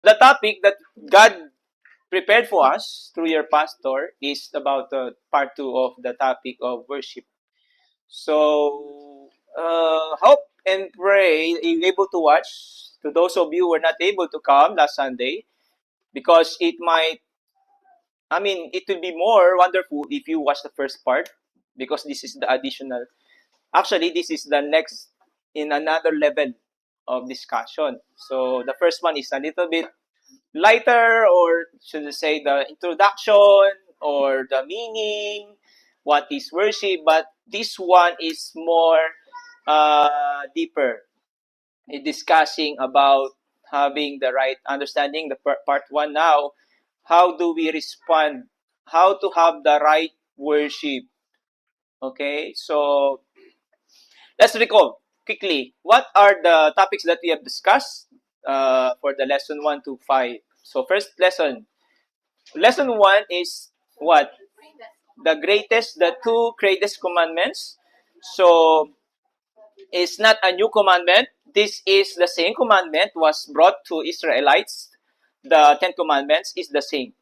The topic that God prepared for us through your pastor is about the part two of the topic of worship. So, hope and pray you're able to watch. To those of you who were not able to come last Sunday, because it will be more wonderful if you watch the first part, because this is the additional. Actually, this is the next in another level of discussion. So, the first one is a little bit lighter, or should I say the introduction or the meaning, what is worship, but this one is more deeper in discussing about having the right understanding. The part one now, how do we respond, how to have the right worship. Okay, so let's recall quickly what are the topics that we have discussed for the lesson 1 to 5. So first lesson, lesson 1 is what? The two greatest commandments. So it's not a new commandment. This is the same commandment was brought to Israelites. The 10 commandments is the same.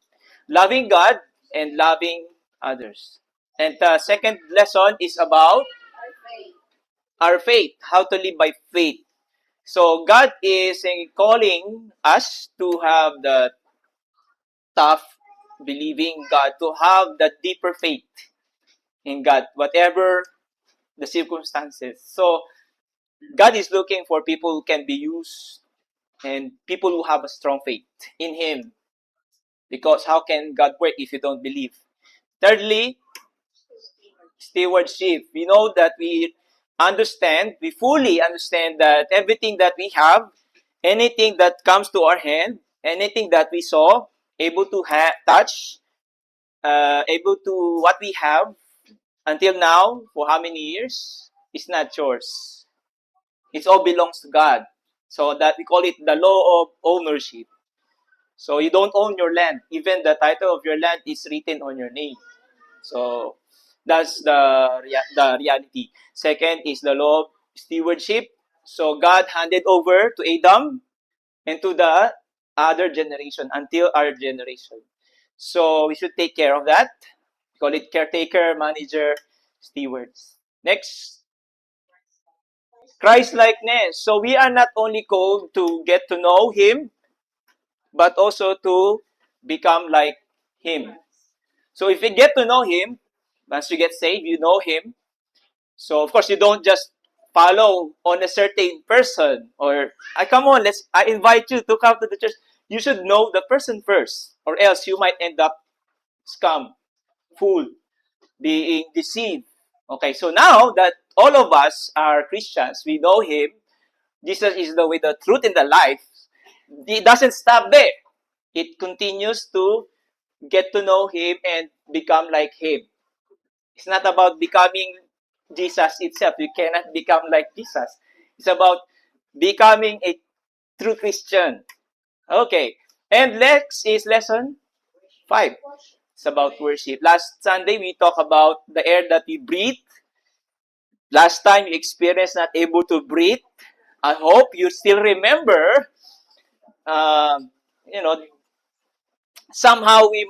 Loving God and loving others. And the second lesson is about our faith, how to live by faith. So God is calling us to have the tough believing God, to have the deeper faith in God, whatever the circumstances. So God is looking for people who can be used and people who have a strong faith in Him. Because how can God work if you don't believe? Thirdly, stewardship. We know that we fully understand that everything that we have, anything that comes to our hand, anything that we saw, able to touch, able to what we have until now, for how many years, it's not yours. It all belongs to God. So that we call it the law of ownership. So you don't own your land. Even the title of your land is written on your name. So that's the reality. Second is the law of stewardship. So God handed over to Adam and to the other generation until our generation. So we should take care of that. We call it caretaker, manager, stewards. Next, Christ likeness. So we are not only called to get to know Him, but also to become like Him. So if you get to know Him, once you get saved, you know Him. So of course you don't just follow on a certain person or I come on, I invite you to come to the church. You should know the person first, or else you might end up scum, fool, being deceived. Okay, so now that all of us are Christians, we know Him. Jesus is the way, the truth, and the life. It doesn't stop there. It continues to get to know Him and become like Him. It's not about becoming Jesus itself. You cannot become like Jesus. It's about becoming a true Christian. Okay. And next is lesson 5. It's about worship. Last Sunday, we talked about the air that we breathe. Last time, you experienced not able to breathe. I hope you still remember. Um, you know, somehow we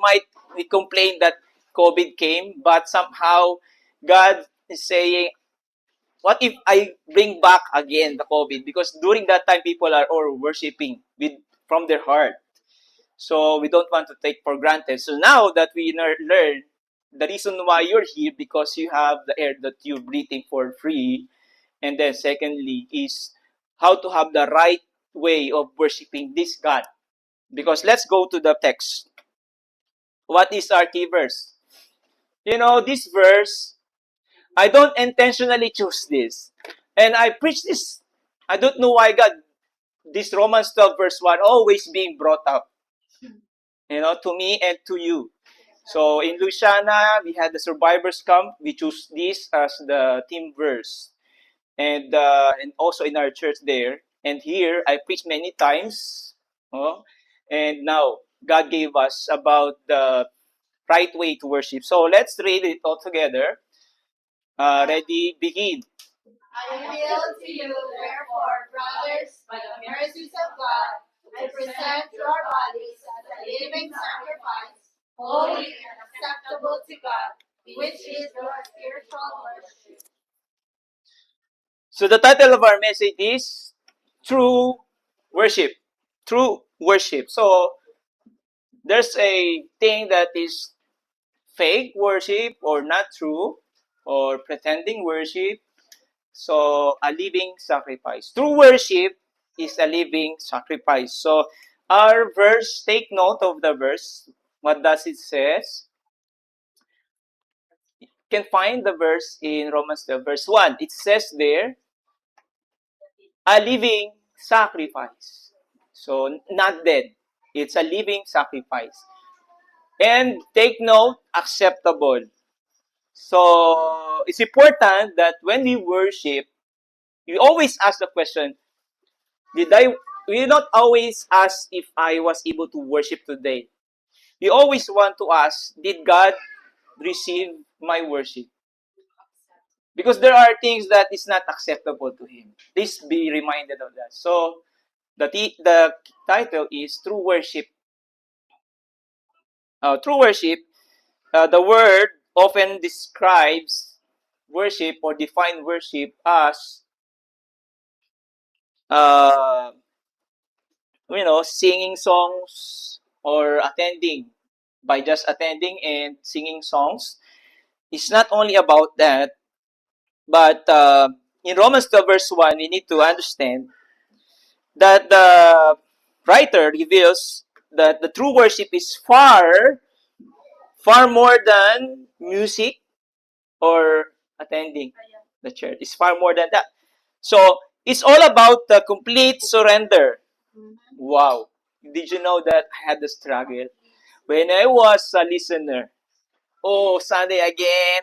complain that COVID came, but somehow God is saying, what if I bring back again the COVID? Because during that time, people are all worshiping from their heart. So we don't want to take for granted. So now that we learn the reason why you're here, because you have the air that you're breathing for free. And then secondly is how to have the right way of worshiping this God. Because let's go to the text. What is our key verse? This verse, I don't intentionally choose this. And I preach this. I don't know why God, this Romans 12 verse 1 always being brought up, to me and to you. So in Louisiana, we had the survivors camp. We choose this as the theme verse. And also in our church there. And here, I preach many times. And now, God gave us about the right way to worship. So let's read it all together. Ready, begin. I appeal to you, therefore, brothers, by the mercies of God, to present your bodies as a living sacrifice, holy and acceptable to God, which is your spiritual worship. So the title of our message is True Worship. True Worship. So there's a thing that is fake worship or not true or pretending worship. So a living sacrifice. True worship is a living sacrifice. So our verse, take note of the verse. What does it says? You can find the verse in Romans 12, verse 1. It says there, a living sacrifice. So not dead. It's a living sacrifice. And take note, acceptable. So it's important that when we worship, we always ask the question, did I we not always ask if I was able to worship today. We always want to ask, did God receive my worship? Because there are things that is not acceptable to Him. Please be reminded of that. So the title is True Worship. True worship. The word often describes worship or define worship as uh, singing songs or attending. By just attending and singing songs, it's not only about that, but in Romans 12 verse 1, we need to understand that the writer reveals that the true worship is far more than music or attending the church. It's far more than that. So it's all about the complete surrender. Wow. Did you know that I had the struggle? When I was a listener, oh, Sunday again,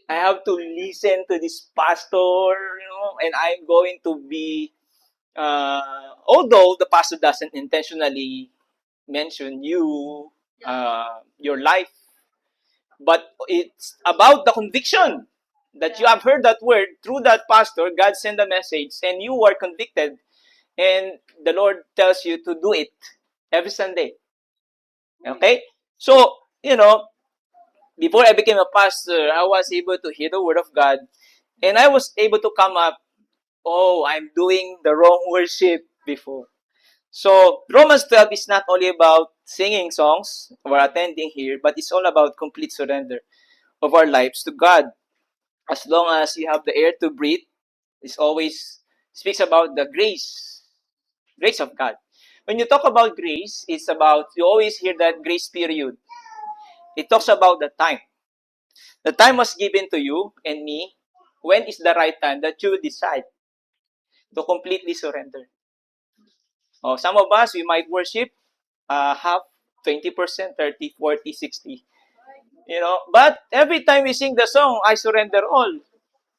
I have to listen to this pastor, and I'm going to be, although the pastor doesn't intentionally mention your life, but it's about the conviction that you have heard that word through that pastor. God sent a message, and you are convicted, and the Lord tells you to do it every Sunday. Okay? So, before I became a pastor, I was able to hear the word of God, and I was able to come up, oh, I'm doing the wrong worship before. So, Romans 12 is not only about singing songs or attending here, but it's all about complete surrender of our lives to God. As long as you have the air to breathe, it always speaks about the grace of God. When you talk about grace, it's about, you always hear that grace period. It talks about the time. The time was given to you and me. When is the right time that you decide to completely surrender? Oh, some of us, we might worship half, 20%, 30, 40, 60. But every time we sing the song, I surrender all,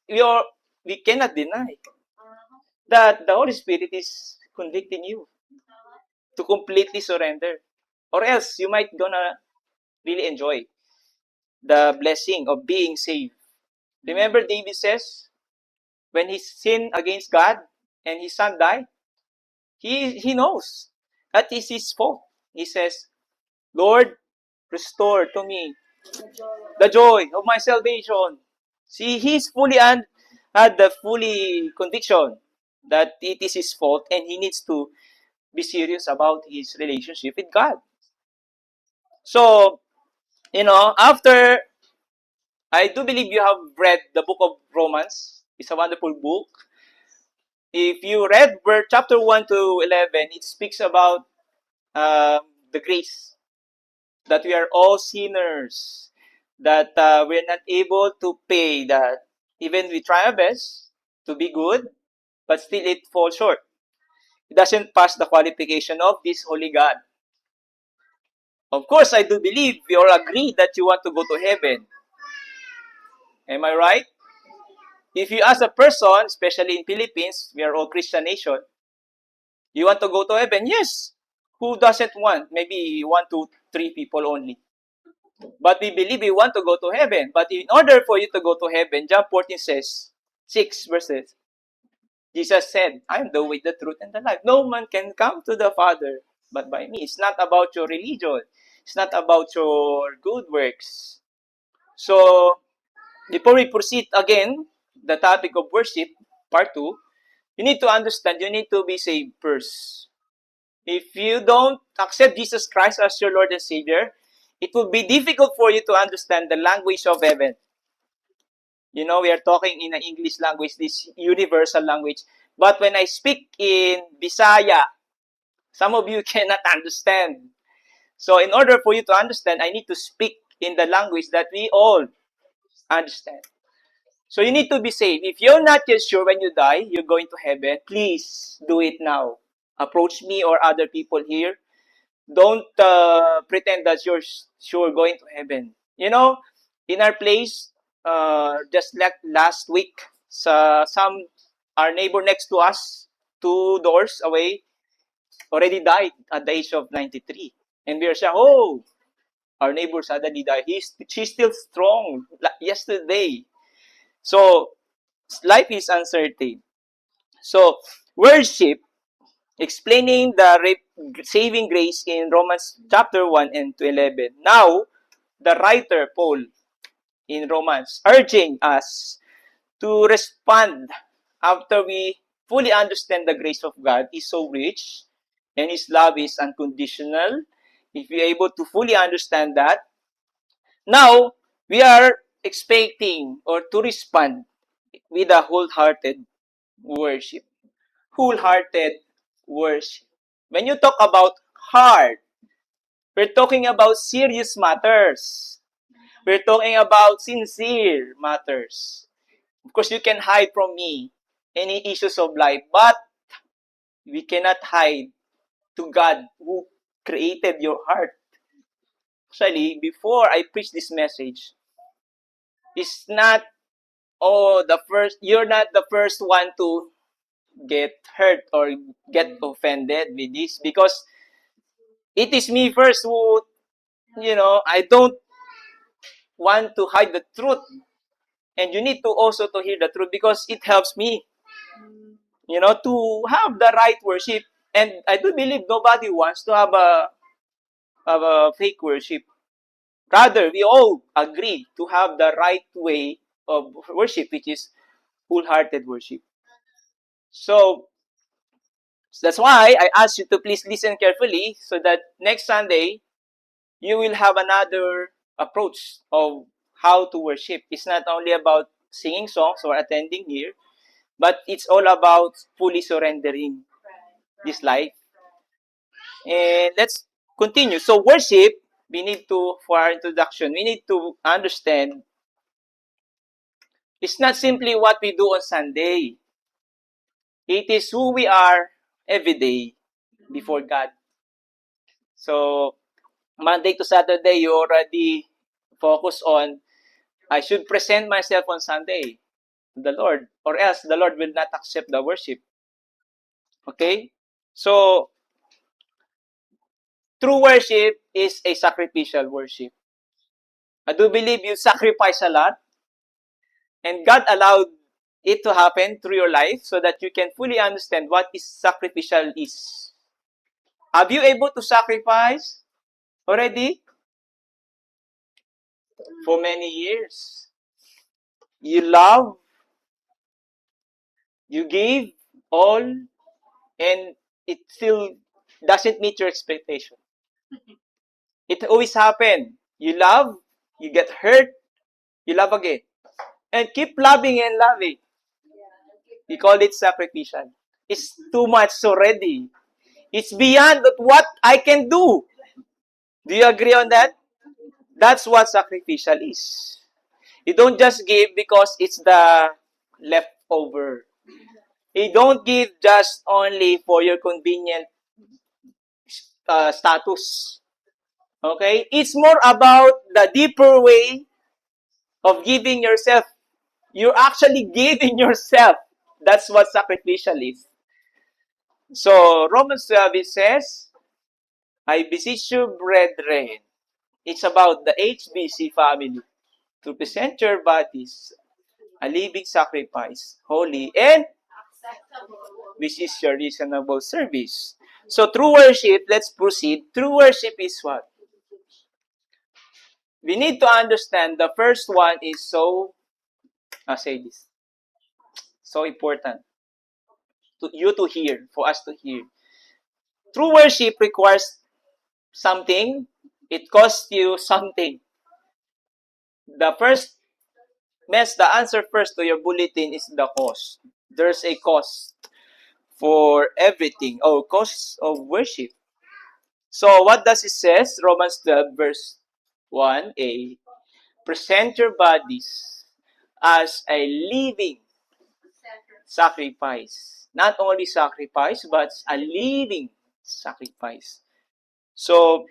we, are, we cannot deny that the Holy Spirit is convicting you to completely surrender. Or else, you might gonna really enjoy the blessing of being saved. Remember, David says, when he sinned against God and his son died, he knows that is his fault. He says, Lord, restore to me the joy of my salvation. See, he's had the fully conviction that it is his fault and he needs to be serious about his relationship with God. So, after, I do believe you have read the book of Romans. It's a wonderful book. If you read chapter 1 to 11, it speaks about the grace, that we are all sinners, that we're not able to pay that. Even we try our best to be good, but still it falls short. It doesn't pass the qualification of this holy God. Of course, I do believe we all agree that you want to go to heaven. Am I right? If you ask a person, especially in Philippines, we are all Christian nation, you want to go to heaven? Yes. Who doesn't want? Maybe 1, 2, 3 people only. But we believe we want to go to heaven. But in order for you to go to heaven, John 14 says, 6 verses, Jesus said, I am the way, the truth, and the life. No man can come to the Father but by me. It's not about your religion. It's not about your good works. So, before we proceed again, the topic of worship, part 2, you need to understand, you need to be saved first. If you don't accept Jesus Christ as your Lord and Savior, it will be difficult for you to understand the language of heaven. You know, we are talking in an English language, this universal language. But when I speak in Bisaya, some of you cannot understand. So in order for you to understand, I need to speak in the language that we all understand. So you need to be saved. If you're not yet sure when you die, you're going to heaven, please do it now. Approach me or other people here. Don't pretend that you're sure going to heaven. You know, in our place, just like last week, our neighbor next to us, 2 doors away, already died at the age of 93. And we are saying, oh, our neighbor suddenly died. She's still strong. Yesterday. So, life is uncertain. So, worship, explaining the saving grace in Romans chapter 1 and to 11. Now, the writer, Paul, in Romans, urging us to respond after we fully understand the grace of God is so rich and His love is unconditional. If you're able to fully understand that, now we are expecting or to respond with a wholehearted worship. Wholehearted worship. When you talk about heart, we're talking about serious matters. We're talking about sincere matters. Of course, you can hide from me any issues of life, but we cannot hide to God who created your heart. Actually, before I preach this message, it's not, you're not the first one to get hurt or get offended with this because it is me first who, I don't want to hide the truth. And you need to also to hear the truth because it helps me, to have the right worship. And I do believe nobody wants to have a fake worship. Rather, we all agree to have the right way of worship, which is wholehearted worship. So that's why I ask you to please listen carefully so that next Sunday you will have another approach of how to worship. It's not only about singing songs or attending here, but it's all about fully surrendering this life. And let's continue. So worship, for our introduction, we need to understand it's not simply what we do on Sunday. It is who we are every day before God. So Monday to Saturday, you already focus on, I should present myself on Sunday to the Lord, or else the Lord will not accept the worship. Okay? So, true worship is a sacrificial worship. I do believe you sacrifice a lot, and God allowed it to happen through your life so that you can fully understand what is sacrificial is. Have you able to sacrifice already? For many years. You love, you give all, and it still doesn't meet your expectation. It always happen. You love, you get hurt, you love again. And keep loving and loving. We call it sacrificial. It's too much already. It's beyond what I can do. Do you agree on that? That's what sacrificial is. You don't just give because it's the leftover. You don't give just only for your convenient status. Okay? It's more about the deeper way of giving yourself. You're actually giving yourself. That's what sacrificial is. So, Romans 12, it says, I beseech you, brethren. It's about the HBC family to present your bodies a living sacrifice, holy and which is your reasonable service. So true worship, let's proceed. True worship is what? We need to understand the first one is I'll say this, so important to you to hear, for us to hear. True worship requires something. It costs you something. The the answer first to your bulletin is the cost. There's a cost for everything. Oh, cost of worship. So what does it says? Romans 12 verse 1a. Present your bodies as a living sacrifice. Not only sacrifice, but a living sacrifice. So,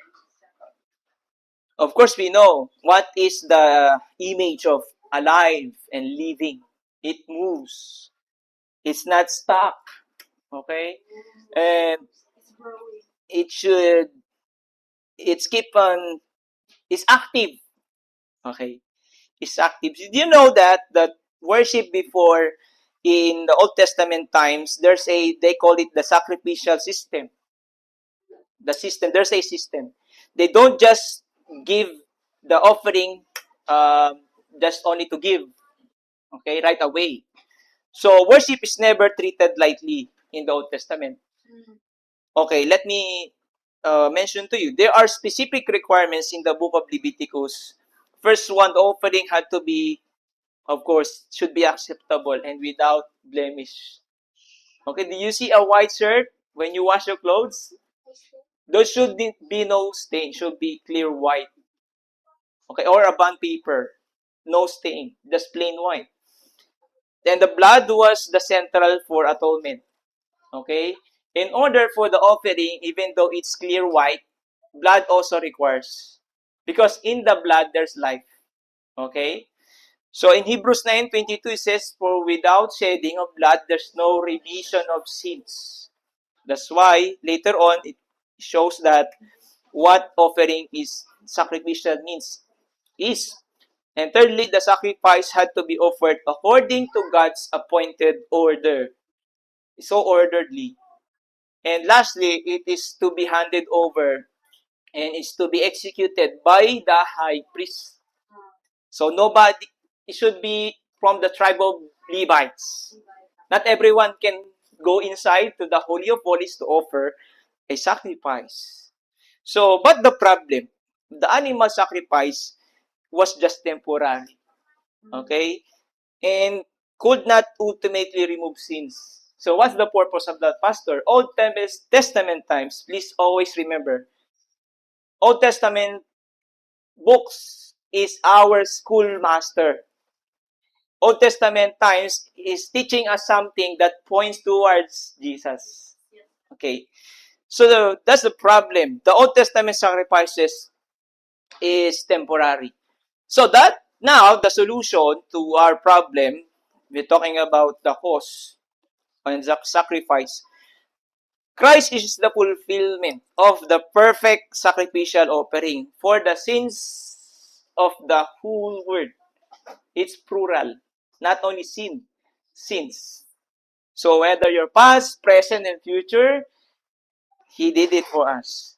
of course, we know what is the image of alive and living. It moves. It's not stuck. Okay? And it should, it's keep on, it's active. Okay? It's active. Did you know that worship before in the Old Testament times, they call it the sacrificial system. There's a system. They don't just give the offering just only to give, okay, right away. So worship is never treated lightly in the Old Testament. Okay, let me mention to you. There are specific requirements in the book of Leviticus. First one, the offering had to be, of course, should be acceptable and without blemish. Okay, do you see a white shirt when you wash your clothes? There should be no stain. Should be clear white. Okay, or a bond paper. No stain. Just plain white. Then the blood was the central for atonement. Okay? In order for the offering, even though it's clear white, blood also requires. Because in the blood, there's life. Okay? So in Hebrews 9:22 it says, "For without shedding of blood, there's no remission of sins." That's why later on it shows that what offering is sacrificial means is. And thirdly, the sacrifice had to be offered according to God's appointed order. So orderly. And lastly, it is to be handed over and is to be executed by the high priest. So nobody, it should be from the tribe of Levites. Not everyone can go inside to the Holy of Holies to offer a sacrifice. So, but the problem, the animal sacrifice was just temporary. Okay? And could not ultimately remove sins. So what's the purpose of that, Pastor? Old Testament times, please always remember, Old Testament books is our schoolmaster. Old Testament times is teaching us something that points towards Jesus. Okay. So that's the problem. The Old Testament sacrifices is temporary. So that now the solution to our problem, we're talking about the cause and the sacrifice. Christ is the fulfillment of the perfect sacrificial offering for the sins of the whole world. It's plural, not only sins. So whether your past, present, and future, He did it for us.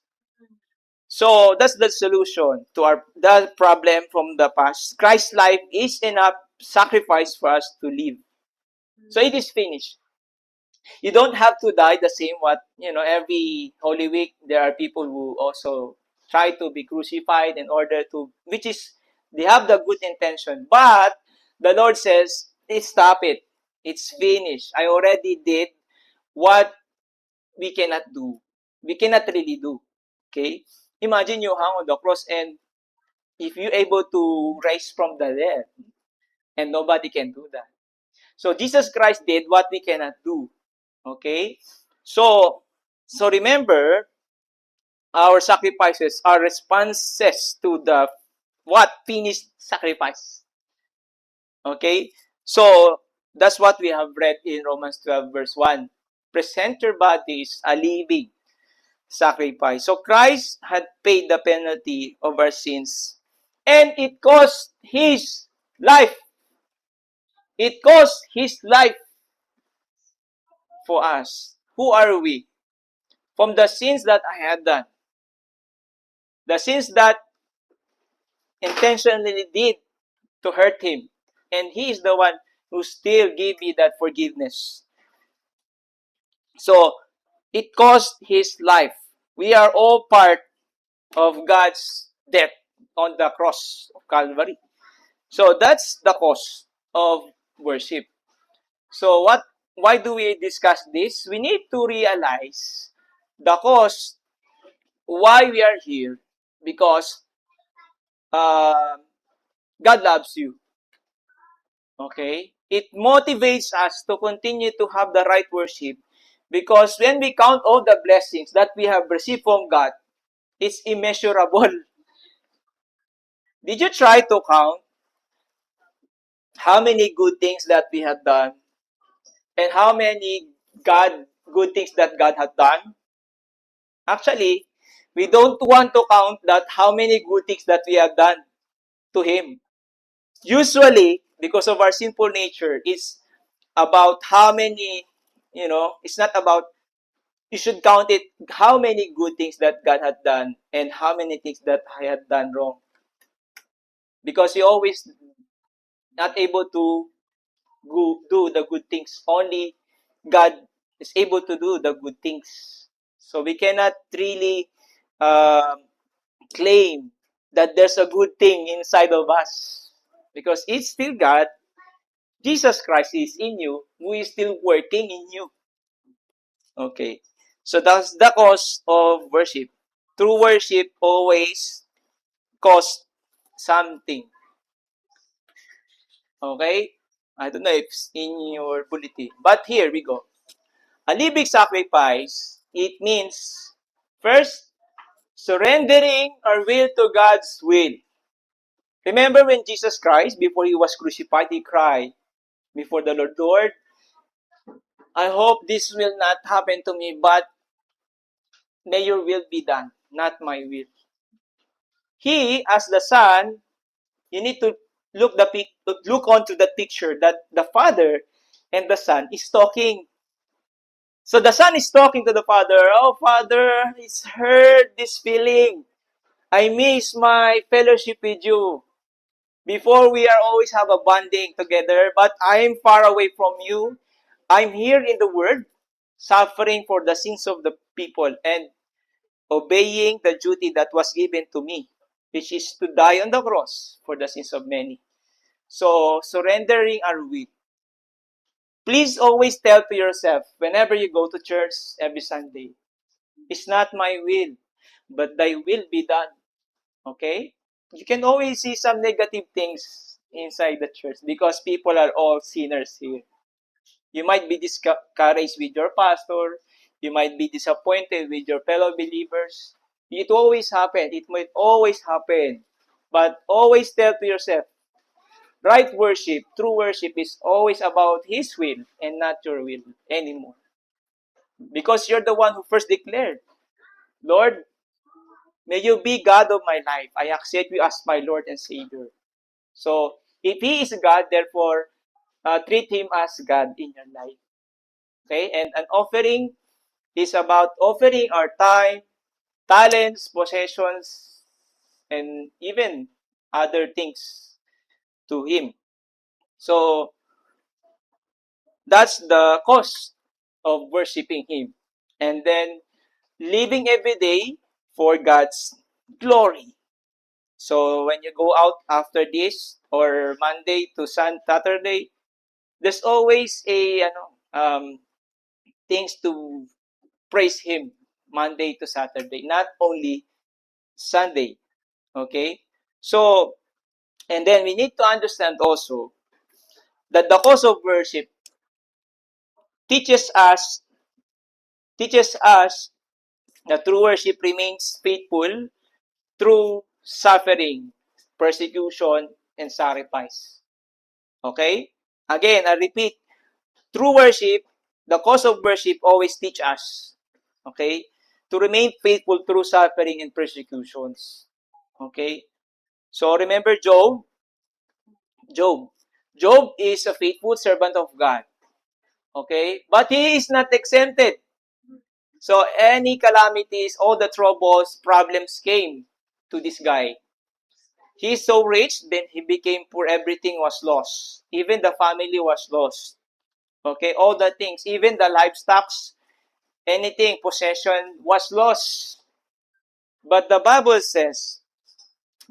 So that's the solution to the problem from the past. Christ's life is enough sacrifice for us to live. So it is finished. You don't have to die the same what, every Holy Week, there are people who also try to be crucified in order to, which is, they have the good intention. But the Lord says, stop it. It's finished. I already did what we cannot do. We cannot really do. Okay? Imagine you hang on the cross and if you're able to rise from the dead, and nobody can do that. So Jesus Christ did what we cannot do. Okay? So remember, our sacrifices are responses to the what finished sacrifice. Okay? So that's what we have read in Romans 12 verse 1. Present your bodies a living sacrifice. So Christ had paid the penalty of our sins. And it cost His life. It cost His life for us. Who are we? From the sins that I had done, the sins that intentionally did to hurt him, and he is the one who still gave me that forgiveness. So it cost his life. We are all part of God's death on the cross of Calvary. So that's the cost of worship. So why do we discuss this? We need to realize the cost why we are here, because God loves you. Okay? It motivates us to continue to have the right worship, because when we count all the blessings that we have received from God, it's immeasurable. Did you try to count how many good things that we have done and how many good things that God had done? Actually, we don't want to count that how many good things that we have done to Him. Usually, because of our sinful nature, it's about how many, it's not about, you should count it, how many good things that God had done and how many things that I had done wrong. Because you always not able to do the good things. Only God is able to do the good things. So we cannot really claim that there's a good thing inside of us, because it's still God. Jesus Christ is in you, who is still working in you. Okay. So that's the cost of worship. True worship always costs something. Okay? I don't know if it's in your bulletin. But here we go. A living sacrifice, it means, first, surrendering our will to God's will. Remember when Jesus Christ, before He was crucified, He cried before the Lord, Lord, I hope this will not happen to me, but may your will be done, not my will. He, as the Son, you need to look onto the picture that the Father and the Son is talking. So the Son is talking to the Father, oh Father, it's hurt this feeling. I miss my fellowship with you. Before we are always have a bonding together, but I am far away from you. I'm here in the world, suffering for the sins of the people and obeying the duty that was given to me, which is to die on the cross for the sins of many. So, surrendering our will. Please always tell to yourself, whenever you go to church every Sunday, it's not my will, but thy will be done. Okay? You can always see some negative things inside the church because people are all sinners here. You might be discouraged with your pastor. You might be disappointed with your fellow believers. It always happen. It might always happen. But always tell to yourself, right worship, true worship is always about His will and not your will anymore. Because you're the one who first declared, Lord, may you be God of my life. I accept you as my Lord and Savior. So, if He is God, therefore, treat Him as God in your life. Okay? And an offering is about offering our time, talents, possessions, and even other things to Him. So, that's the cost of worshiping Him. And then, living every day for God's glory. So, when you go out after this, or Monday to Saturday, there's always things to praise Him Monday to Saturday, not only Sunday. Okay? So, and then we need to understand also that the cause of worship teaches us that true worship remains faithful through suffering, persecution, and sacrifice. Okay? Again, I repeat, true worship, the cause of worship always teach us, okay, to remain faithful through suffering and persecutions. Okay? So remember Job. Job is a faithful servant of God. Okay? But he is not exempted. So any calamities, all the troubles, problems came to this guy. He's so rich, then he became poor, everything was lost. Even the family was lost. Okay, all the things, even the livestock, anything, possession was lost. But the Bible says,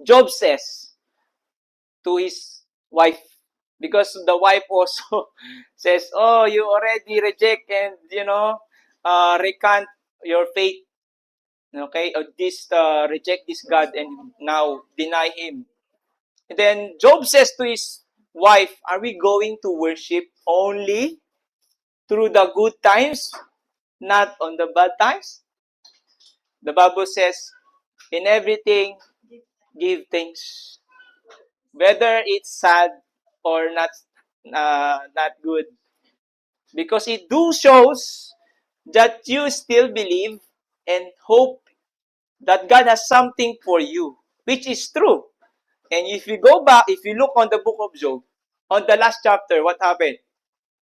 Job says to his wife, because the wife also says, oh, you already reject and, recant your faith. Okay, or reject this God and now deny him. And then Job says to his wife, are we going to worship only through the good times, not on the bad times? The Bible says, in everything, give thanks. Whether it's sad or not good. Because it do shows that you still believe and hope that God has something for you, which is true. And if you go back, if you look on the book of Job, on the last chapter, what happened?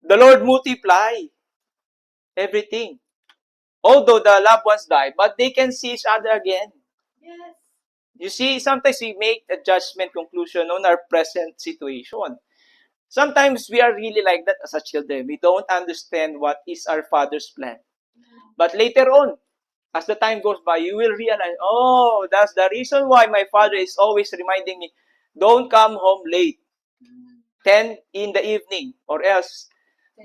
The Lord multiply everything. Although the loved ones die, but they can see each other again. Yes. You see, sometimes we make a judgment conclusion on our present situation. Sometimes we are really like that as a children. We don't understand what is our Father's plan. But later on, as the time goes by, you will realize, oh, that's the reason why my father is always reminding me, don't come home late, 10 in the evening, or else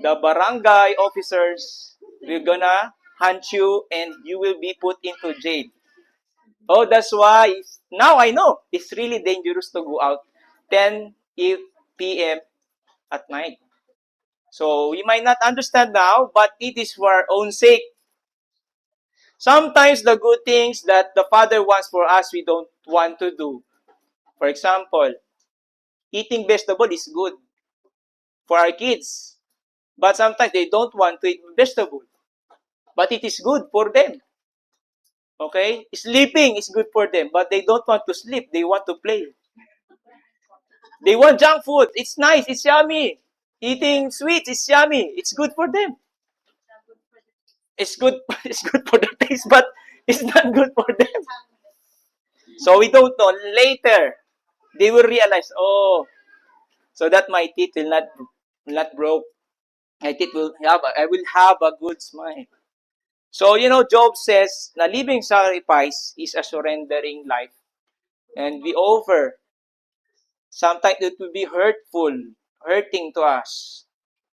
the barangay officers will gonna hunt you and you will be put into jail. Oh, that's why now I know it's really dangerous to go out 10 p.m. at night. So we might not understand now, but it is for our own sake. Sometimes the good things that the Father wants for us, we don't want to do. For example, eating vegetable is good for our kids. But sometimes they don't want to eat vegetable. But it is good for them. Okay? Sleeping is good for them, but they don't want to sleep. They want to play. They want junk food. It's nice. It's yummy. Eating sweets is yummy. It's good for them. It's good. It's good for the taste, but it's not good for them. So we don't know. Later, they will realize, oh, so that my teeth will not broke. My teeth I will have a good smile. So, Job says, na living sacrifice is a surrendering life. And we offer. Sometimes it will be hurting to us.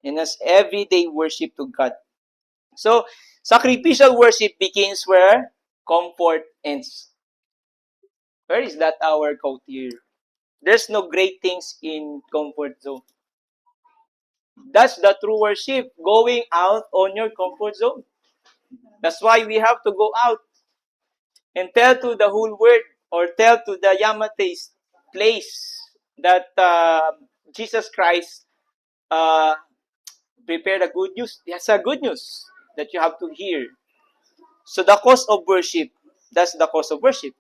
And as everyday worship to God. So, sacrificial worship begins where comfort ends. Where is that our quote here? There's no great things in comfort zone. That's the true worship, going out on your comfort zone. That's why we have to go out and tell to the whole world or tell to the Yamate's place that Jesus Christ uh, prepared a good news. It's a good news that you have to hear. So the cause of worship, that's the cause of worship.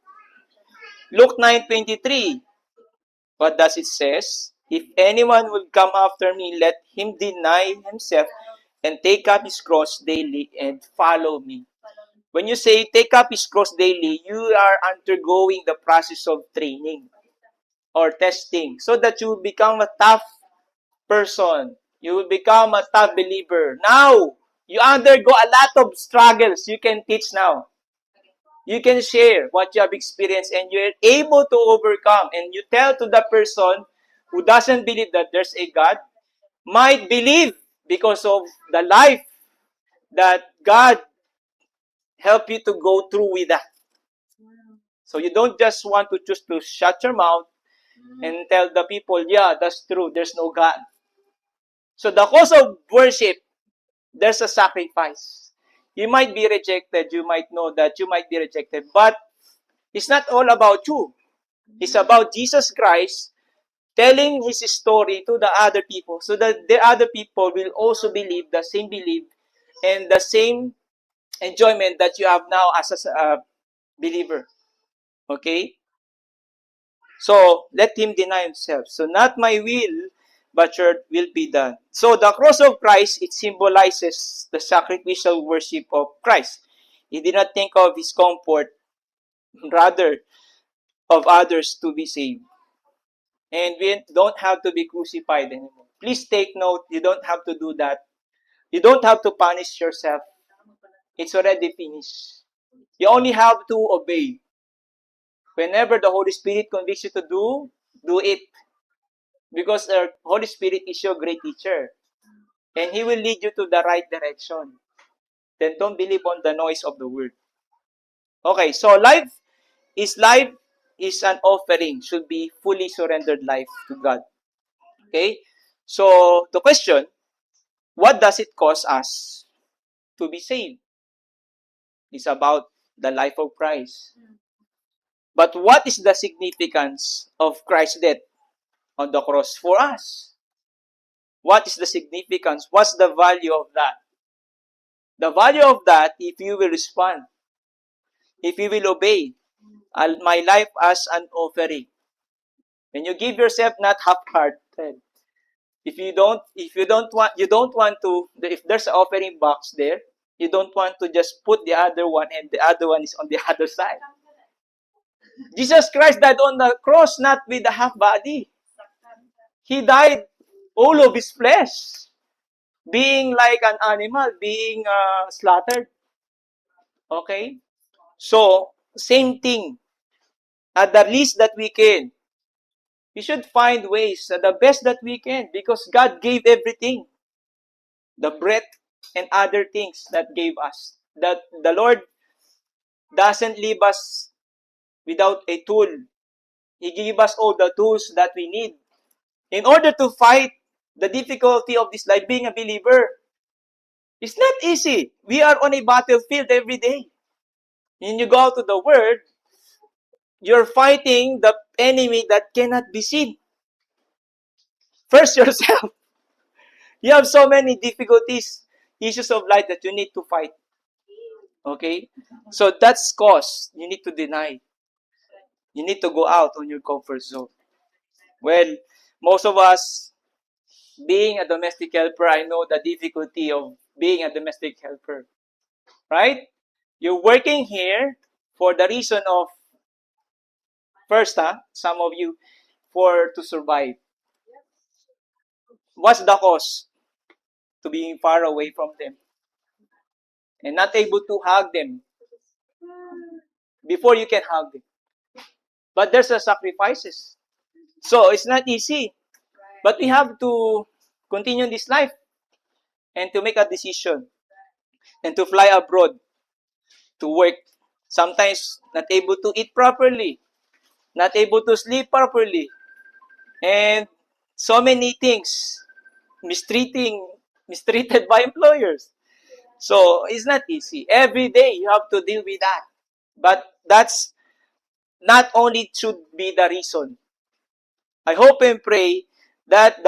Luke 9:23. What does it says? If anyone will come after me, let him deny himself and take up his cross daily and follow me. When you say take up his cross daily, you are undergoing the process of training or testing so that you will become a tough person. You will become a tough believer. Now, you undergo a lot of struggles you can teach now. You can share what you have experienced and you're able to overcome. And you tell to the person who doesn't believe that there's a God, might believe because of the life that God helped you to go through with that. So you don't just want to choose to shut your mouth and tell the people, yeah, that's true, there's no God. So the cause of worship, there's a sacrifice. You might be rejected, you might know that you might be rejected, but it's not all about you. It's about Jesus Christ telling his story to the other people so that the other people will also believe the same belief and the same enjoyment that you have now as a believer. Okay? So, let him deny himself. So, not my will, but your will be done. So the cross of Christ, it symbolizes the sacrificial worship of Christ. He did not think of his comfort, rather of others to be saved. And we don't have to be crucified anymore. Please take note, you don't have to do that. You don't have to punish yourself. It's already finished. You only have to obey. Whenever the Holy Spirit convicts you to do it. Because the Holy Spirit is your great teacher. And He will lead you to the right direction. Then don't believe on the noise of the word. Okay, so life is an offering. Should be fully surrendered life to God. Okay? So the question, what does it cost us to be saved? It's about the life of Christ. But what is the significance of Christ's death on the cross for us? What is the significance? What's the value of that? The value of that, if you will respond, if you will obey, my life as an offering. When you give yourself not half-hearted. You don't want to, if there's an offering box there, you don't want to just put the other one and the other one is on the other side. Jesus Christ died on the cross not with a half body. He died all of his flesh, being like an animal, being slaughtered. Okay? So, same thing. At the least that we can, we should find ways, the best that we can, because God gave everything. The breath and other things that gave us. That the Lord doesn't leave us without a tool. He gave us all the tools that we need in order to fight the difficulty of this life. Being a believer, it's not easy. We are on a battlefield every day. When you go out to the world, you're fighting the enemy that cannot be seen. First, yourself. You have so many difficulties, issues of life that you need to fight. Okay? So that's cost. You need to deny. You need to go out on your comfort zone. Well, most of us, being a domestic helper, I know the difficulty of being a domestic helper. Right? You're working here for the reason of, first, some of you, to survive. What's the cost to being far away from them and not able to hug them before you can hug them? But there's a sacrifices. So it's not easy. But we have to continue this life and to make a decision and to fly abroad to work. Sometimes not able to eat properly, not able to sleep properly, and so many things mistreated by employers. So it's not easy. Every day you have to deal with that. But that's not only should be the reason. I hope and pray that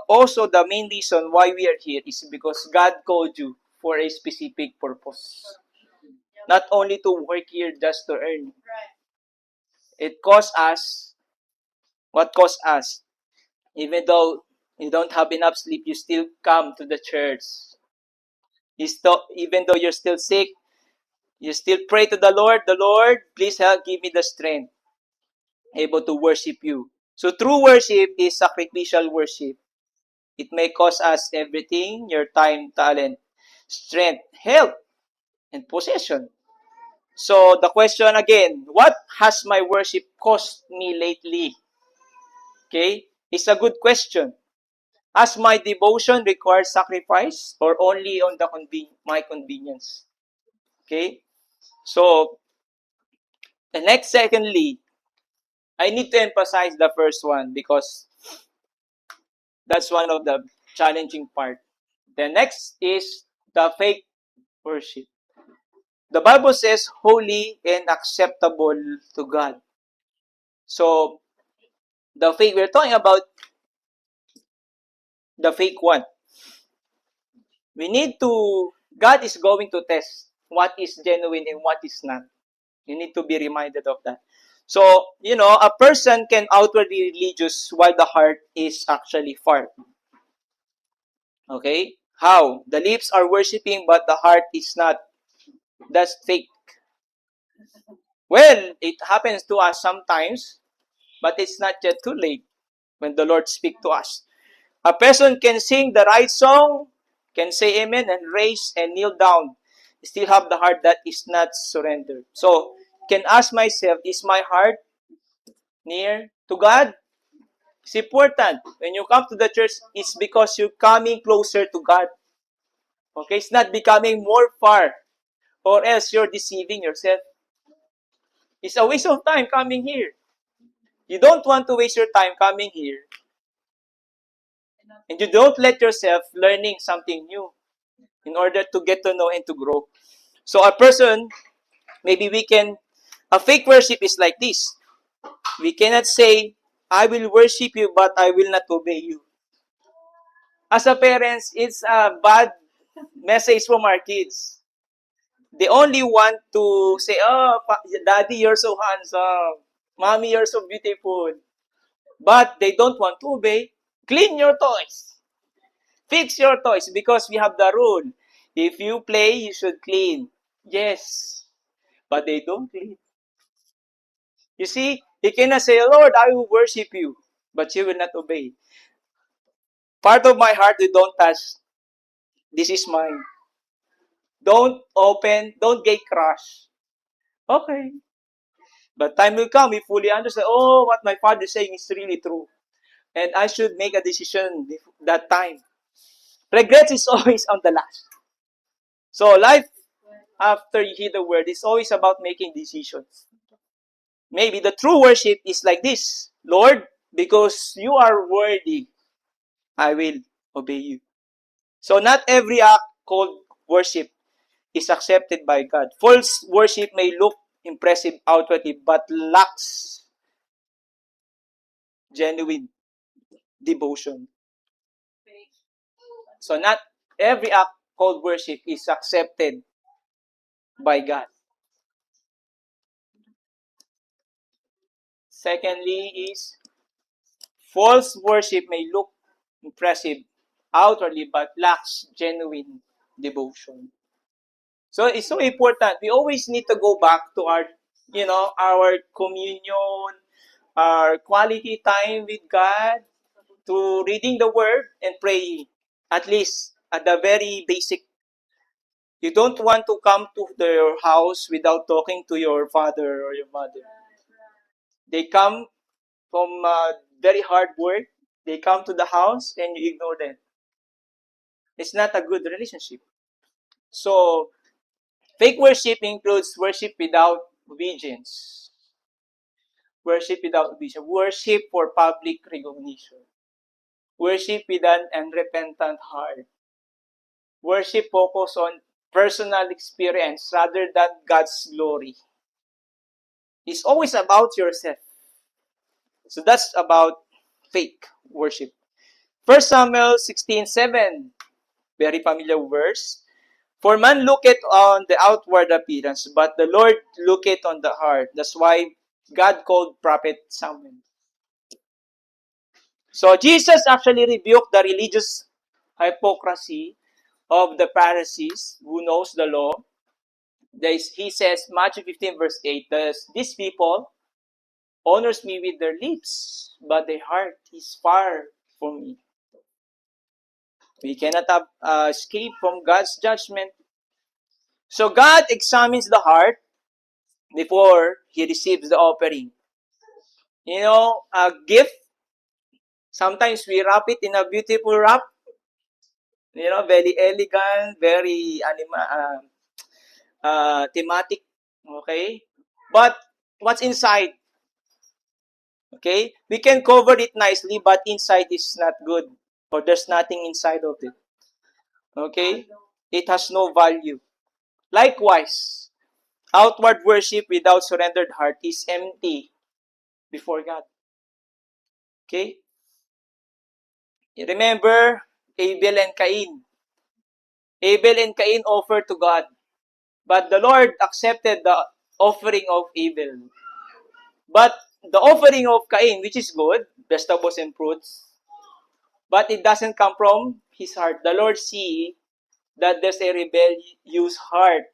also the main reason why we are here is because God called you for a specific purpose. Not only to work here just to earn. It costs us. What costs us? Even though you don't have enough sleep, you still come to the church. Even though you're still sick, you still pray to the Lord, please help, give me the strength, able to worship you. So true worship is sacrificial worship. It may cost us everything, your time, talent, strength, health, and possession. So the question again, what has my worship cost me lately? Okay, it's a good question. Has my devotion required sacrifice or only on my convenience? Okay, so the next, secondly, I need to emphasize the first one because that's one of the challenging part. The next is the fake worship. The Bible says holy and acceptable to God. So we're talking about the fake one. God is going to test what is genuine and what is not. You need to be reminded of that. So, a person can outwardly religious while the heart is actually far. Okay? How? The lips are worshiping, but the heart is not. That's fake. Well, it happens to us sometimes, but it's not yet too late when the Lord speaks to us. A person can sing the right song, can say amen, and raise and kneel down. Still have the heart that is not surrendered. So, can ask myself, is my heart near to God? It's important. When you come to the church, it's because you're coming closer to God. Okay? It's not becoming more far, or else you're deceiving yourself. It's a waste of time coming here. You don't want to waste your time coming here, and you don't let yourself learning something new in order to get to know and to grow. So a person, maybe a fake worship is like this. We cannot say, I will worship you, but I will not obey you. As a parents, it's a bad message from our kids. They only want to say, oh, daddy, you're so handsome. Mommy, you're so beautiful. But they don't want to obey. Clean your toys. Fix your toys because we have the rule. If you play, you should clean. Yes. But they don't clean. You see, you cannot say, Lord, I will worship you, but you will not obey. Part of my heart, you don't touch. This is mine. Don't open, don't get crushed. Okay. But time will come, we fully understand, oh, what my father is saying is really true. And I should make a decision that time. Regret is always on the last. So life after you hear the word is always about making decisions. Maybe the true worship is like this. Lord, because you are worthy, I will obey you. So not every act called worship is accepted by God. False worship may look impressive outwardly but lacks genuine devotion. So not every act called worship is accepted by God. Secondly is false worship may look impressive outwardly but lacks genuine devotion. So it's so important. We always need to go back to our communion, our quality time with God, to reading the word and praying. At least at the very basic. You don't want to come to your house without talking to your father or your mother. They come from very hard work. They come to the house and you ignore them. It's not a good relationship. So, fake worship includes worship without obedience. Worship without obedience. Worship for public recognition. Worship with an unrepentant heart. Worship focus on personal experience rather than God's glory. It's always about yourself. So that's about fake worship. 1 Samuel 16:7, very familiar verse. For man looketh on the outward appearance, but the Lord looketh on the heart. That's why God called prophet Samuel. So Jesus actually rebuked the religious hypocrisy of the Pharisees who knows the law. He says, Matthew 15 verse 8, these people honors me with their lips, but their heart is far from me. We cannot escape from God's judgment. So God examines the heart before He receives the offering. A gift, sometimes we wrap it in a beautiful wrap, very elegant, very thematic, okay? But what's inside? Okay? We can cover it nicely, but inside is not good. Or there's nothing inside of it. Okay? It has no value. Likewise, outward worship without surrendered heart is empty before God. Okay? Remember Abel and Cain. Abel and Cain offered to God, but the Lord accepted the offering of Abel. But the offering of Cain, which is good, vegetables and fruits, but it doesn't come from his heart. The Lord see that there's a rebellious heart.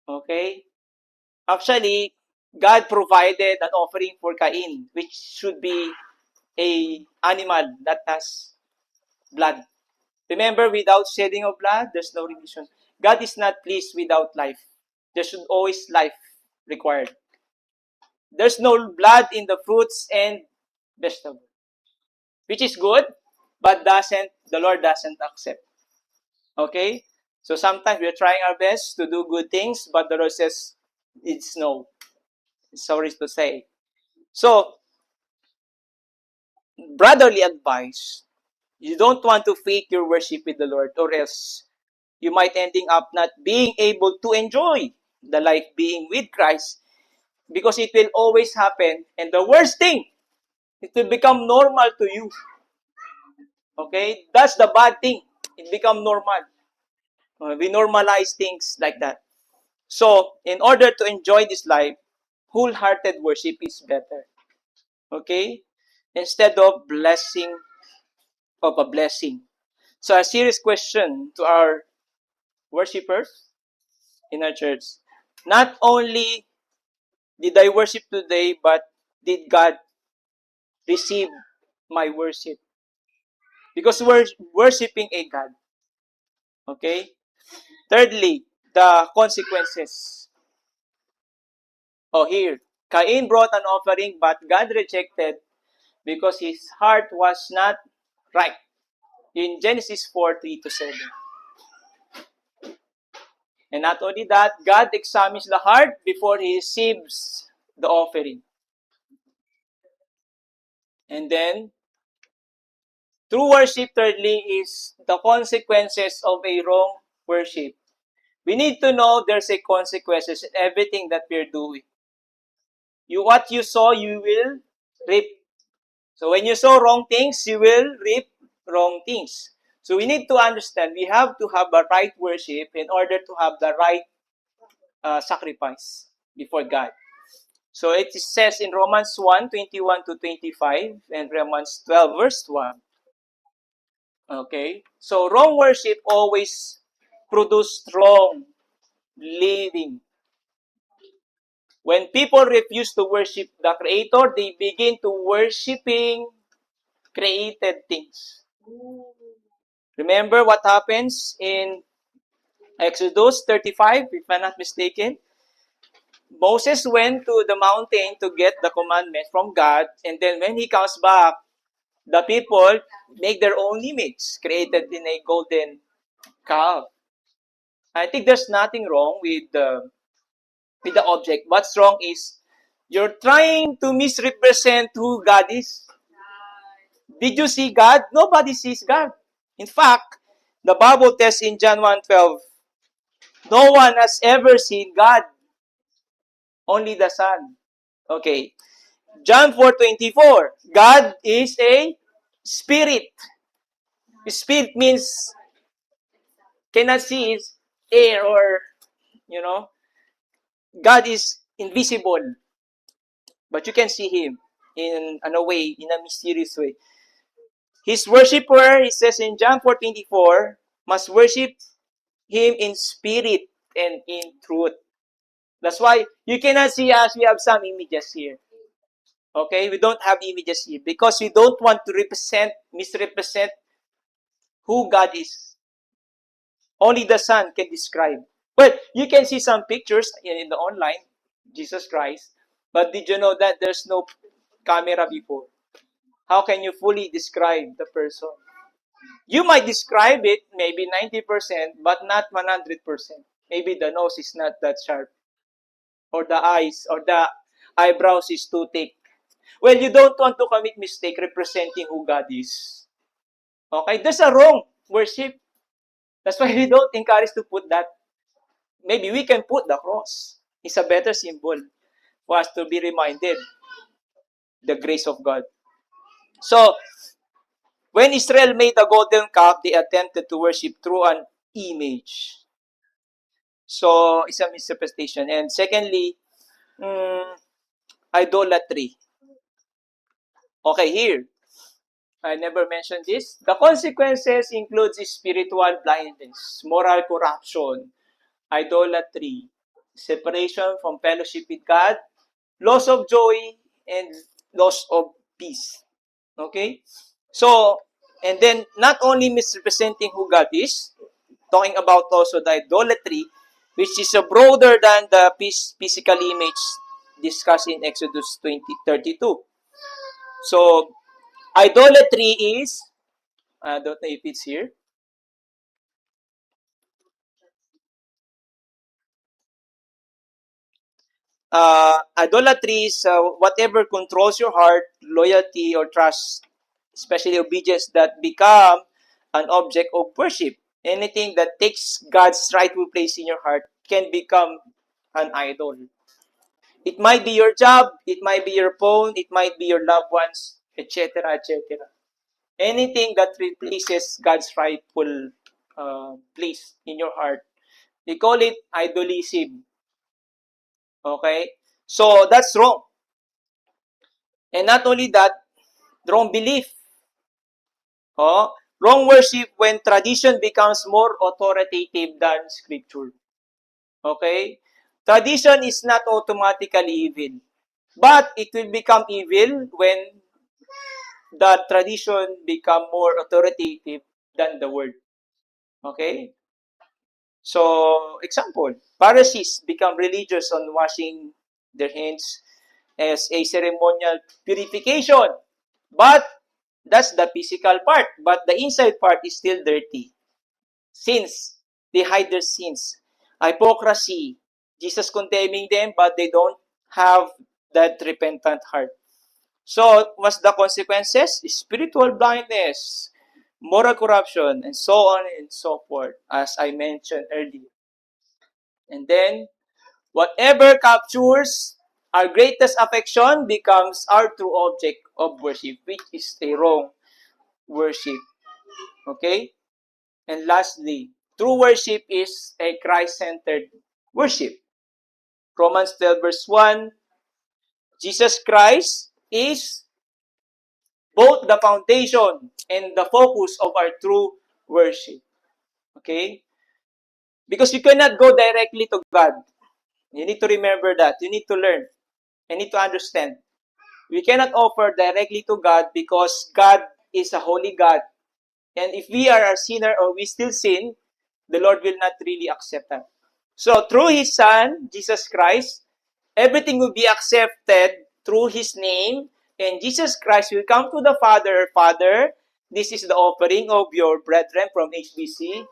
Okay? Actually, God provided an offering for Cain, which should be a animal that has blood. Remember, without shedding of blood, there's no remission. God is not pleased without life. There should always life required. There's no blood in the fruits and vegetables, which is good, but the Lord doesn't accept. Okay? So sometimes we're trying our best to do good things, but the Lord says it's no. Sorry to say. So, brotherly advice, you don't want to fake your worship with the Lord, or else you might ending up not being able to enjoy the life being with Christ, because it will always happen. And the worst thing, it will become normal to you. Okay? That's the bad thing. It become normal. We normalize things like that. So, in order to enjoy this life, wholehearted worship is better. Okay? Instead of a blessing. So, a serious question to our worshipers in our church. Not only did I worship today, but did God receive my worship? Because we're worshiping a God. Okay? Thirdly, the consequences. Oh, here. Cain brought an offering, but God rejected because his heart was not right. In Genesis 4, 3-7. And not only that, God examines the heart before He receives the offering. And then, true worship, thirdly, is the consequences of a wrong worship. We need to know there's a consequences in everything that we're doing. What you sow, you will reap. So when you sow wrong things, you will reap wrong things. So we need to understand we have to have a right worship in order to have the right sacrifice before God. So it says in Romans 1:21-25 and Romans 12, verse 1. Okay? So wrong worship always produces wrong living. When people refuse to worship the Creator, they begin to worshiping created things. Remember what happens in Exodus 35, if I'm not mistaken? Moses went to the mountain to get the commandment from God, and then when he comes back, the people make their own image, created in a golden calf. I think there's nothing wrong with the object. What's wrong is you're trying to misrepresent who God is. Did you see God? Nobody sees God. In fact, the Bible tells in John 1:12, no one has ever seen God, only the Son. Okay. John 4:24, God is a spirit. Spirit means cannot see his air, or, you know, God is invisible, but you can see him in a way, in a mysterious way. His worshiper, it says in John 4:24, must worship him in spirit and in truth. That's why you cannot see us. We have some images here. Okay, we don't have images here because we don't want to misrepresent who God is. Only the Son can describe. Well, you can see some pictures in the online, Jesus Christ. But did you know that there's no camera before? How can you fully describe the person? You might describe it maybe 90%, but not 100%. Maybe the nose is not that sharp, or the eyes, or the eyebrows is too thick. Well, you don't want to commit mistake representing who God is. Okay? There's a wrong worship. That's why we don't encourage to put that. Maybe we can put the cross. It's a better symbol for us to be reminded the grace of God. So, when Israel made the golden calf, they attempted to worship through an image. So, it's a misrepresentation. And secondly, idolatry. Okay, here. I never mentioned this. The consequences includes spiritual blindness, moral corruption, idolatry, separation from fellowship with God, loss of joy, and loss of peace. Okay? So, and then not only misrepresenting who God is, talking about also the idolatry, which is broader than the physical image discussed in Exodus 20:32. So, idolatry is, I don't know if it's here. Idolatry is whatever controls your heart, loyalty or trust, especially obedience, that become an object of worship. Anything that takes God's rightful place in your heart can become an idol. It might be your job, it might be your phone, it might be your loved ones, etc., etc. Anything that replaces God's rightful place in your heart, we call it idolism. Okay? So that's wrong. And not only that, wrong belief. Oh, wrong worship when tradition becomes more authoritative than scripture. Okay? Tradition is not automatically evil. But it will become evil when the tradition become more authoritative than the word. Okay? So, example, Pharisees become religious on washing their hands as a ceremonial purification. But that's the physical part. But the inside part is still dirty. Sins. They hide their sins. Hypocrisy. Jesus condemning them, but they don't have that repentant heart. So, what's the consequences? Spiritual blindness, moral corruption, and so on and so forth, as I mentioned earlier. And then, whatever captures our greatest affection becomes our true object of worship, which is a wrong worship. Okay? And lastly, true worship is a Christ-centered worship. Romans 12 verse 1, Jesus Christ is both the foundation and the focus of our true worship. Okay? Because you cannot go directly to God. You need to remember that. You need to learn. You need to understand. We cannot offer directly to God because God is a holy God. And if we are a sinner or we still sin, the Lord will not really accept that. So through His Son, Jesus Christ, everything will be accepted through His name, and Jesus Christ will come to the Father. Father, this is the offering of your brethren from HBC.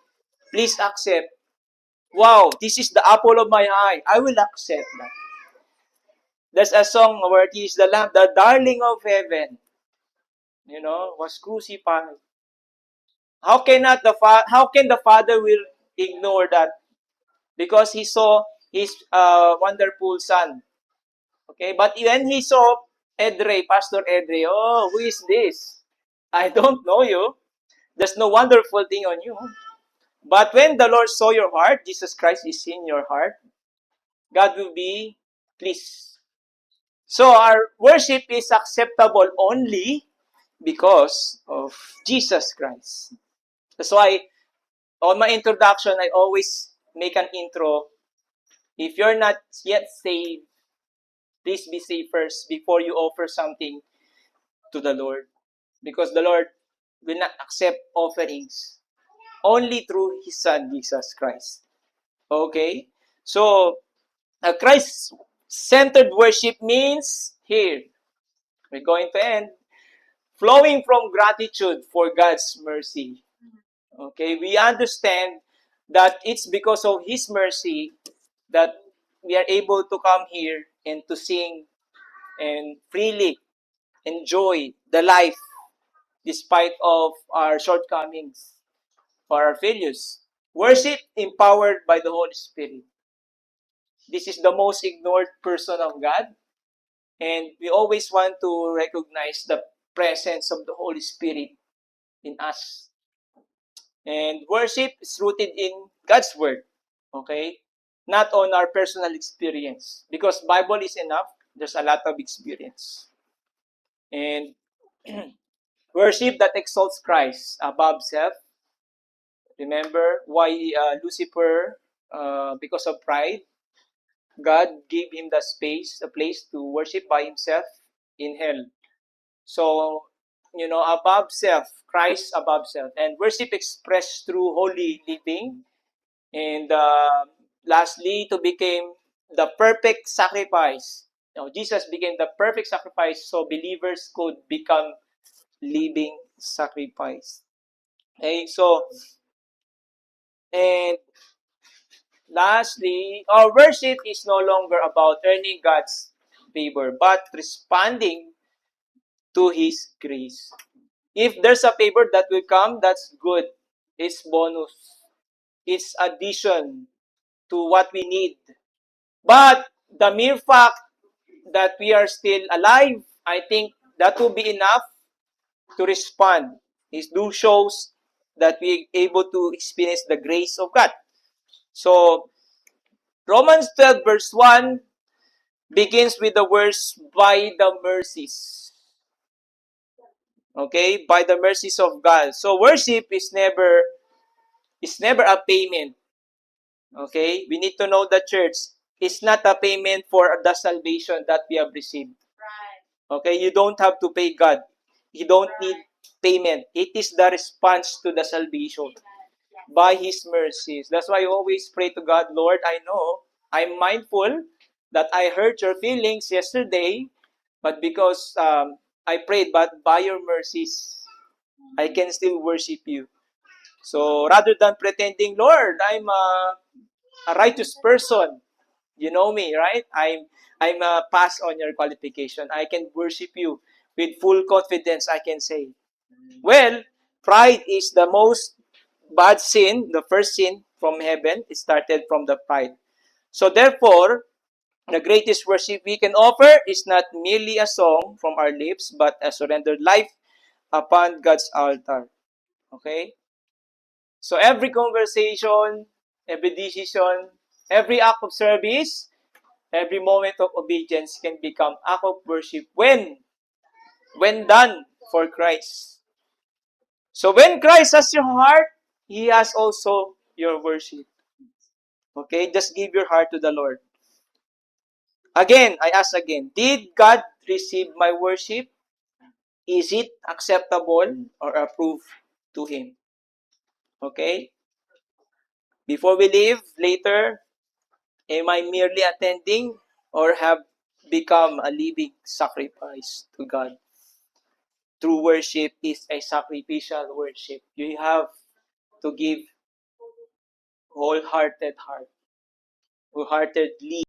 Please accept. Wow, this is the apple of my eye. I will accept that. There's a song where He is the Lamb, the darling of heaven, was crucified. How can the Father will ignore that? Because He saw His wonderful Son. Okay, but when He saw Edre, Pastor Edre, oh, who is this? I don't know you. There's no wonderful thing on you. But when the Lord saw your heart, Jesus Christ is in your heart, God will be pleased. So our worship is acceptable only because of Jesus Christ. That's why on my introduction, I always make an intro. If you're not yet saved, please be saved first before you offer something to the Lord. Because the Lord will not accept offerings only through His Son, Jesus Christ. Okay? So, Christ-centered worship means here, we're going to end, flowing from gratitude for God's mercy. Okay? We understand that it's because of His mercy that we are able to come here and to sing and freely enjoy the life despite of our shortcomings or our failures. Worship empowered by the Holy Spirit. This is the most ignored person of God, and we always want to recognize the presence of the Holy Spirit in us. And worship is rooted in God's word. Okay? Not on our personal experience. Because Bible is enough. There's a lot of experience. And Worship that exalts Christ above self. Remember why Lucifer, because of pride, God gave him the space, a place to worship by himself in hell. So, above self, Christ above self. And worship expressed through holy living. And lastly, to become the perfect sacrifice. Jesus became the perfect sacrifice so believers could become living sacrifice. Okay, so, and lastly, our worship is no longer about earning God's favor, but responding to His grace. If there's a favor that will come, that's good. It's bonus. It's addition to what we need. But the mere fact that we are still alive, I think that will be enough to respond. It do shows that we are able to experience the grace of God. So, Romans 12 verse 1 begins with the words, by the mercies. Okay? By the mercies of God. So, worship is never a payment. Okay? We need to know the church is not a payment for the salvation that we have received. Okay? You don't have to pay God. You don't need payment. It is the response to the salvation by His mercies. That's why I always pray to God, Lord, I know I'm mindful that I hurt your feelings yesterday, but because I prayed, but by your mercies, I can still worship you. So rather than pretending, Lord, I'm a righteous person. You know me, right? I'm a pass on your qualification. I can worship you with full confidence. I can say, well, pride is the most bad sin. The first sin from heaven. It started from the pride. So therefore, the greatest worship we can offer is not merely a song from our lips, but a surrendered life upon God's altar. Okay? So every conversation, every decision, every act of service, every moment of obedience can become act of worship when done for Christ. So when Christ has your heart, He has also your worship. Okay? Just give your heart to the Lord. Again, I ask again, did God receive my worship? Is it acceptable or approved to Him? Okay? Before we leave later, am I merely attending or have become a living sacrifice to God? True worship is a sacrificial worship. You have to give wholeheartedly